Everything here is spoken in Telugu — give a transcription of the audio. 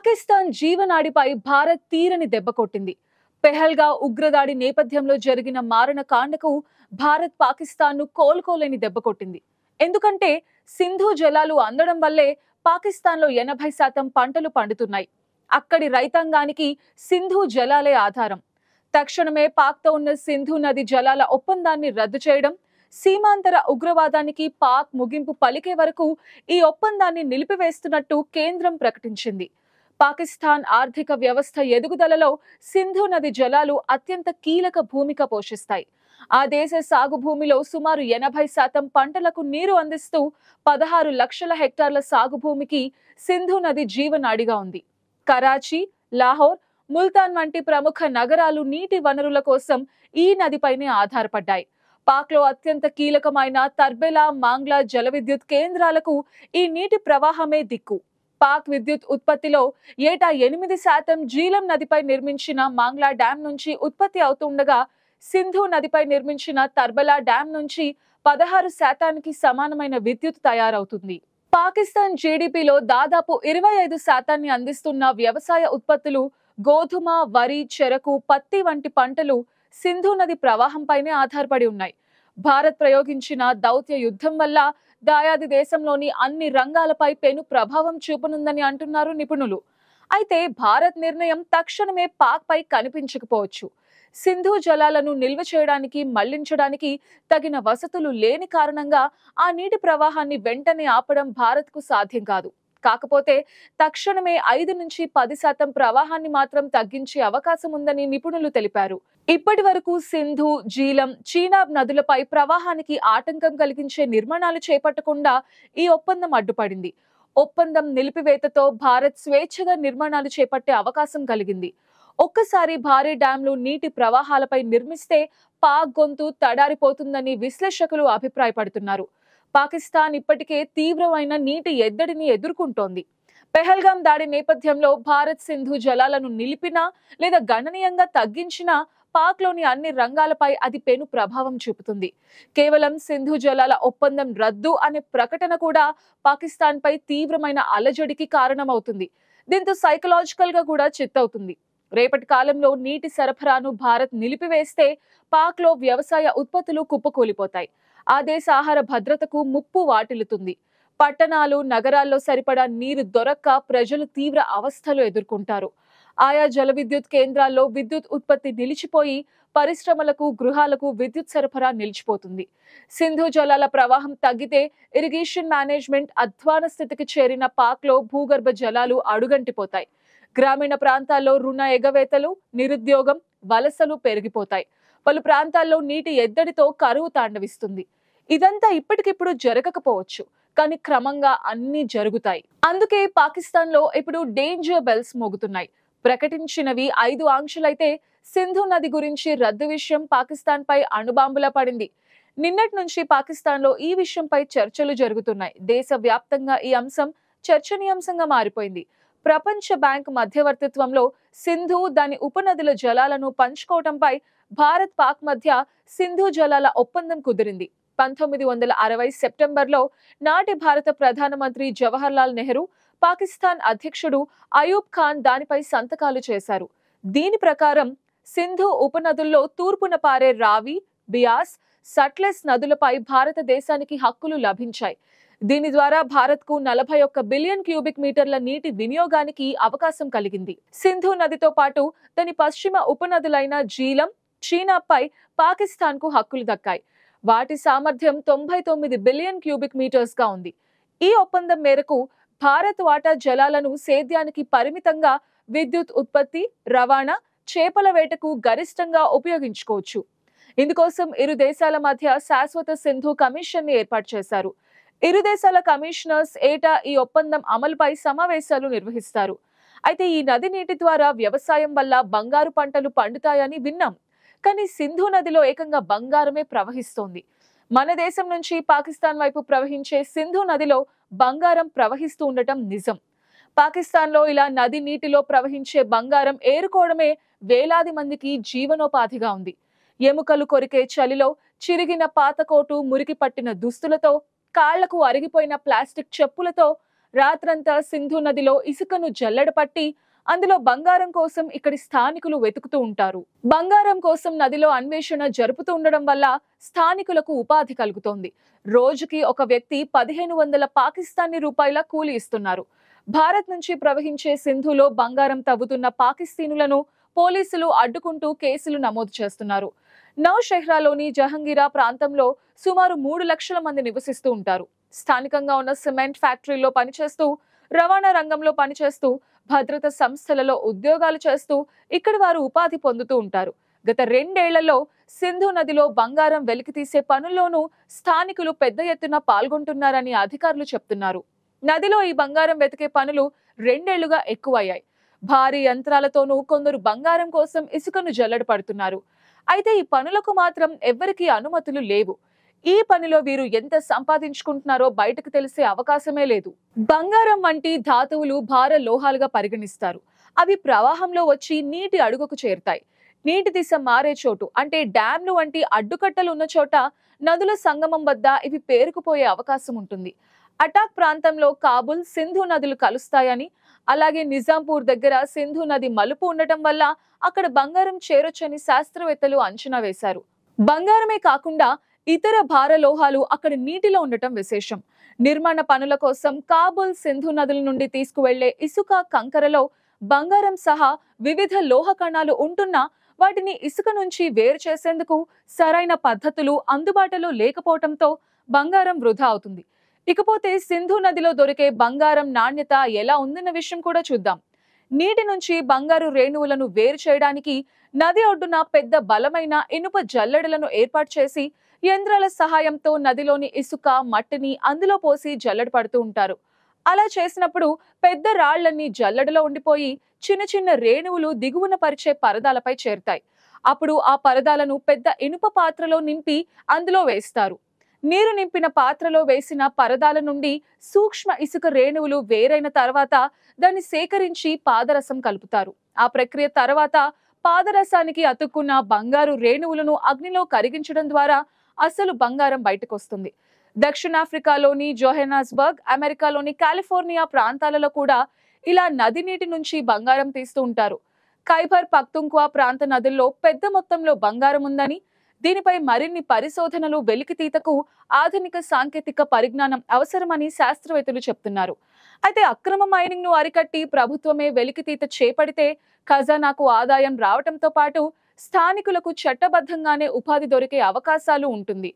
పాకిస్తాన్ జీవనాడిపై భారత్ తీరని దెబ్బ కొట్టింది. పెహల్గా ఉగ్రదాడి నేపథ్యంలో జరిగిన మారణకాండకు భారత్ పాకిస్తాన్ను కోలుకోలేని దెబ్బ కొట్టింది. ఎందుకంటే సింధు జలాలు అందడం వల్లే పాకిస్తాన్లో 80% పంటలు పండుతున్నాయి. అక్కడి రైతాంగానికి సింధు జలాలే ఆధారం. తక్షణమే పాక్తో ఉన్న సింధు నది జలాల ఒప్పందాన్ని రద్దు చేయడం, సీమాంతర ఉగ్రవాదానికి పాక్ ముగింపు పలికే వరకు ఈ ఒప్పందాన్ని నిలిపివేస్తున్నట్టు కేంద్రం ప్రకటించింది. పాకిస్తాన్ ఆర్థిక వ్యవస్థ ఎదుగుదలలో సింధు నది జలాలు అత్యంత కీలక భూమిక పోషిస్తాయి. ఆ దేశ సాగు భూమిలో సుమారు 80% పంటలకు నీరు అందిస్తూ 16 లక్షల హెక్టార్ల సాగు భూమికి సింధు నది జీవనాడిగా ఉంది. కరాచీ, లాహోర్, ముల్తాన్ వంటి ప్రముఖ నగరాలు నీటి వనరుల కోసం ఈ నదిపైనే ఆధారపడ్డాయి. పాక్లో అత్యంత కీలకమైన తర్బెలా, మాంగ్లా జల విద్యుత్ కేంద్రాలకు ఈ నీటి ప్రవాహమే దిక్కు. పాక్ విద్యుత్ ఉత్పత్తిలో ఏటా 8% జీలం నదిపై నిర్మించిన మాంగ్లా డ్యాం నుంచి ఉత్పత్తి అవుతుండగా, సింధు నదిపై నిర్మించిన తర్బెలా డ్యాం నుంచి 16% సమానమైన విద్యుత్ తయారవుతుంది. పాకిస్తాన్ జీడీపీలో దాదాపు 25% అందిస్తున్న వ్యవసాయ ఉత్పత్తులు గోధుమ, వరి, చెరకు, పత్తి వంటి పంటలు సింధు నది ప్రవాహంపైనే ఆధారపడి ఉన్నాయి. భారత్ ప్రయోగించిన దౌత్య యుద్ధం వల్ల దాయాది దేశంలోని అన్ని రంగాలపై పెను ప్రభావం చూపనుందని అంటున్నారు నిపుణులు. అయితే భారత్ నిర్ణయం తక్షణమే పాక్ పై కనిపించకపోవచ్చు. సింధు జలాలను నిల్వ చేయడానికి, మళ్లించడానికి తగిన వసతులు లేని కారణంగా ఆ నీటి ప్రవాహాన్ని వెంటనే ఆపడం భారత్కు సాధ్యం కాదు. కాకపోతే తక్షణమే 5 నుంచి 10% ప్రవాహాన్ని మాత్రం తగ్గించే అవకాశం ఉందని నిపుణులు తెలిపారు. ఇప్పటి వరకు సింధు, జీలం, చీనాబ్ నదులపై ప్రవాహానికి ఆటంకం కలిగించే నిర్మాణాలు చేపట్టకుండా ఈ ఒప్పందం అడ్డుపడింది. ఒప్పందం నిలిపివేతతో భారత్ స్వేచ్ఛగా నిర్మాణాలు చేపట్టే అవకాశం కలిగింది. ఒక్కసారి భారీ డ్యాంలు నీటి ప్రవాహాలపై నిర్మిస్తే పాక్ గొంతు తడారిపోతుందని విశ్లేషకులు అభిప్రాయపడుతున్నారు. పాకిస్తాన్ ఇప్పటికే తీవ్రమైన నీటి ఎద్దడిని ఎదుర్కొంటోంది. పెహల్గాం దాడి నేపథ్యంలో భారత్ సింధు జలాలను నిలిపినా లేదా గణనీయంగా తగ్గించినా పాక్లోని అన్ని రంగాలపై అది పెను ప్రభావం చూపుతుంది. కేవలం సింధు జలాల ఒప్పందం రద్దు అనే ప్రకటన కూడా పాకిస్తాన్పై తీవ్రమైన అలజడికి కారణమవుతుంది. దీంతో సైకలాజికల్ గా కూడా చిత్తవుతుంది. రేపటి కాలంలో నీటి సరఫరాను భారత్ నిలిపివేస్తే పాక్లో వ్యవసాయ ఉత్పత్తులు కుప్పకూలిపోతాయి. ఆ దేశ ఆహార భద్రతకు ముప్పు వాటిల్లుతుంది. పట్టణాలు, నగరాల్లో సరిపడా నీరు దొరక్క ప్రజలు తీవ్ర అవస్థలు ఎదుర్కొంటారు. ఆయా జల విద్యుత్ కేంద్రాల్లో విద్యుత్ ఉత్పత్తి నిలిచిపోయి పరిశ్రమలకు, గృహాలకు విద్యుత్ సరఫరా నిలిచిపోతుంది. సింధు జలాల ప్రవాహం తగ్గితే ఇరిగేషన్ మేనేజ్మెంట్ అధ్వాన స్థితికి చేరిన పాక్లో భూగర్భ జలాలు అడుగంటిపోతాయి. గ్రామీణ ప్రాంతాల్లో రుణ ఎగవేతలు, నిరుద్యోగం, వలసలు పెరిగిపోతాయి. పలు ప్రాంతాల్లో నీటి ఎద్దడితో కరువు తాండవిస్తుంది. ఇదంతా ఇప్పటికిప్పుడు జరగకపోవచ్చు, కానీ క్రమంగా అన్ని జరుగుతాయి. అందుకే పాకిస్తాన్లో ఇప్పుడు డేంజర్ బెల్స్ మోగుతున్నాయి. ప్రకటించినవి 5 ఆంక్షలైతే సింధు నది గురించి రద్దు విషయం పాకిస్తాన్ పై అణుబాంబులా పడింది. నిన్నటి నుంచి పాకిస్తాన్లో ఈ విషయంపై చర్చలు జరుగుతున్నాయి. దేశవ్యాప్తంగా ఈ అంశం చర్చనీయాంశంగా మారిపోయింది. ప్రపంచ బ్యాంక్ మధ్యవర్తిత్వంలో సింధు, దాని ఉపనదుల జలాలను పంచుకోవడంపై భారత్, పాక్ మధ్య సింధు జలాల ఒప్పందం కుదిరింది. 1960 సెప్టెంబర్లో నాటి భారత ప్రధానమంత్రి జవహర్లాల్ నెహ్రూ, పాకిస్తాన్ అధ్యక్షుడు అయూబ్ ఖాన్ దానిపై సంతకాలు చేశారు. దీని ప్రకారం సింధు ఉపనదుల్లో తూర్పున పారే రావి, బియాస్, సట్లెస్ నదులపై భారతదేశానికి హక్కులు లభించాయి. దీని ద్వారా భారత్కు 41 బిలియన్ క్యూబిక్ మీటర్ల నీటి వినియోగానికి అవకాశం కలిగింది. సింధు నదితో పాటు దాని పశ్చిమ ఉపనదులైన జీలం, చీనాబ్పై పాకిస్తాన్కు హక్కులు దక్కాయి. వాటి సామర్థ్యం 99 బిలియన్ క్యూబిక్ మీటర్స్ గా ఉంది. ఈ ఒప్పందం మేరకు భారత్ వాటా జలాలను సేద్యానికి పరిమితంగా విద్యుత్ ఉత్పత్తి, రవాణా, చేపల వేటకు గరిష్టంగా ఉపయోగించుకోవచ్చు. ఇందుకోసం ఇరు దేశాల మధ్య శాశ్వత సింధు కమిషన్ ని ఏర్పాటు చేశారు. ఇరు దేశాల కమిషనర్స్ ఏటా ఈ ఒప్పందం అమలుపై సమావేశాలు నిర్వహిస్తారు. అయితే ఈ నది నీటి ద్వారా వ్యవసాయం వల్ల బంగారు పంటలు పండుతాయని విన్నాం. కానీ సింధు నదిలో ఏకంగా బంగారమే ప్రవహిస్తోంది. మన దేశం నుంచి పాకిస్తాన్ వైపు ప్రవహించే సింధు నదిలో బంగారం ప్రవహిస్తూ ఉండటం నిజం. పాకిస్తాన్లో ఇలా నది నీటిలో ప్రవహించే బంగారం ఏరుకోవడమే వేలాది మందికి జీవనోపాధిగా ఉంది. ఎముకలు కొరికే చలిలో చిరిగిన పాతకోటు, మురికి పట్టిన దుస్తులతో, కాళ్లకు అరిగిపోయిన ప్లాస్టిక్ చెప్పులతో రాత్రంతా సింధు నదిలో ఇసుకను జల్లెడపట్టి అందులో బంగారం కోసం ఇక్కడి స్థానికులు వెతుకుతూ ఉంటారు. బంగారం కోసం నదిలో అన్వేషణ జరుపుతూ ఉండడం వల్ల స్థానికులకు ఉపాధి కలుగుతోంది. రోజుకి ఒక వ్యక్తి 1500 పాకిస్తానీ రూపాయల కూలి ఇస్తున్నారు. భారత్ నుంచి ప్రవహించే సింధులో బంగారం తవ్వుతున్న పాకిస్తీనులను పోలీసులు అడ్డుకుంటూ కేసులు నమోదు చేస్తున్నారు. నౌషెహ్రాలోని జహంగీరా ప్రాంతంలో సుమారు 3 లక్షల మంది నివసిస్తూ ఉంటారు. స్థానికంగా ఉన్న సిమెంట్ ఫ్యాక్టరీలో పనిచేస్తూ, రవాణా రంగంలో పనిచేస్తూ, భద్రతా సంస్థలలో ఉద్యోగాలు చేస్తూ ఇక్కడి వారు ఉపాధి పొందుతూ ఉంటారు. గత 2 ఏళ్లలో సింధు నదిలో బంగారం వెలికితీసే పనుల్లోనూ స్థానికులు పెద్ద ఎత్తున పాల్గొంటున్నారని అధికారులు చెప్తున్నారు. నదిలో ఈ బంగారం వెతికే పనులు 2 ఏళ్లుగా ఎక్కువయ్యాయి. భారీ యంత్రాలతోనూ కొందరు బంగారం కోసం ఇసుకను జల్లెడ పడుతున్నారు. అయితే ఈ పనులకు మాత్రం ఎవ్వరికీ అనుమతులు లేవు. ఈ పనిలో వీరు ఎంత సంపాదించుకుంటున్నారో బయటకు తెలిసే అవకాశమే లేదు. బంగారం వంటి ధాతువులు భార లోహాలుగా పరిగణిస్తారు. అవి ప్రవాహంలో వచ్చి నీటి అడుగుకు చేరుతాయి. నీటి దిశ మారే చోటు అంటే డ్యాంలు వంటి అడ్డుకట్టలు ఉన్న చోట, నదుల సంగమం వద్ద ఇవి పేరుకుపోయే అవకాశం ఉంటుంది. అటాక్ ప్రాంతంలో కాబుల్, సింధు నదులు కలుస్తాయని, అలాగే నిజాంపూర్ దగ్గర సింధు నది మలుపు ఉండటం వల్ల అక్కడ బంగారం చేరొచ్చని శాస్త్రవేత్తలు అంచనా వేశారు. బంగారమే కాకుండా ఇతర భార లోహాలు అక్కడ నీటిలో ఉండటం విశేషం. నిర్మాణ పనుల కోసం కాబుల్, సింధు నదుల నుండి తీసుకువెళ్లే ఇసుక, కంకరలో బంగారం సహా వివిధ లోహ కణాలు ఉంటున్నా వాటిని ఇసుక నుంచి వేరు చేసేందుకు సరైన పద్ధతులు అందుబాటులో లేకపోవడంతో బంగారం వృధా అవుతుంది. ఇకపోతే సింధు నదిలో దొరికే బంగారం నాణ్యత ఎలా ఉందన్న విషయం కూడా చూద్దాం. నీటి నుంచి బంగారు రేణువులను వేరు చేయడానికి నది ఒడ్డున పెద్ద బలమైన ఇనుప జల్లెడలను ఏర్పాటు చేసి యంత్రాల సహాయంతో నదిలోని ఇసుక, మట్టిని అందులో పోసి జల్లెడ పడుతూ ఉంటారు. అలా చేసినప్పుడు పెద్ద రాళ్లన్నీ జల్లెడలో ఉండిపోయి చిన్న చిన్న రేణువులు దిగువన పరిచే పరదాలపై చేరుతాయి. అప్పుడు ఆ పరదాలను పెద్ద ఇనుప పాత్రలో నింపి అందులో వేస్తారు. నీరు నింపిన పాత్రలో వేసిన పరదాల నుండి సూక్ష్మ ఇసుక రేణువులు వేరైన తర్వాత దాన్ని సేకరించి పాదరసం కలుపుతారు. ఆ ప్రక్రియ తర్వాత పాదరసానికి అతుక్కున్న బంగారు రేణువులను అగ్నిలో కరిగించడం ద్వారా అసలు బంగారం బయటకు వస్తుంది. దక్షిణాఫ్రికాలోని జోహెన్నాస్బర్గ్, అమెరికాలోని కాలిఫోర్నియా ప్రాంతాలలో కూడా ఇలా నది నీటి నుంచి బంగారం తీస్తూ ఉంటారు. ఖైబర్ పఖ్తుంఖ్వా ప్రాంత నదుల్లో పెద్ద మొత్తంలో బంగారం ఉందని, దీనిపై మరిన్ని పరిశోధనలు, వెలికితీతకు ఆధునిక సాంకేతిక పరిజ్ఞానం అవసరమని శాస్త్రవేత్తలు చెప్తున్నారు. అయితే అక్రమ మైనింగ్ ను అరికట్టి ప్రభుత్వమే వెలికితీత చేపడితే ఖజానాకు ఆదాయం రావడంతో పాటు స్థానికులకు చట్టబద్ధంగానే ఉపాధి దొరికే అవకాశాలు ఉంటుంది.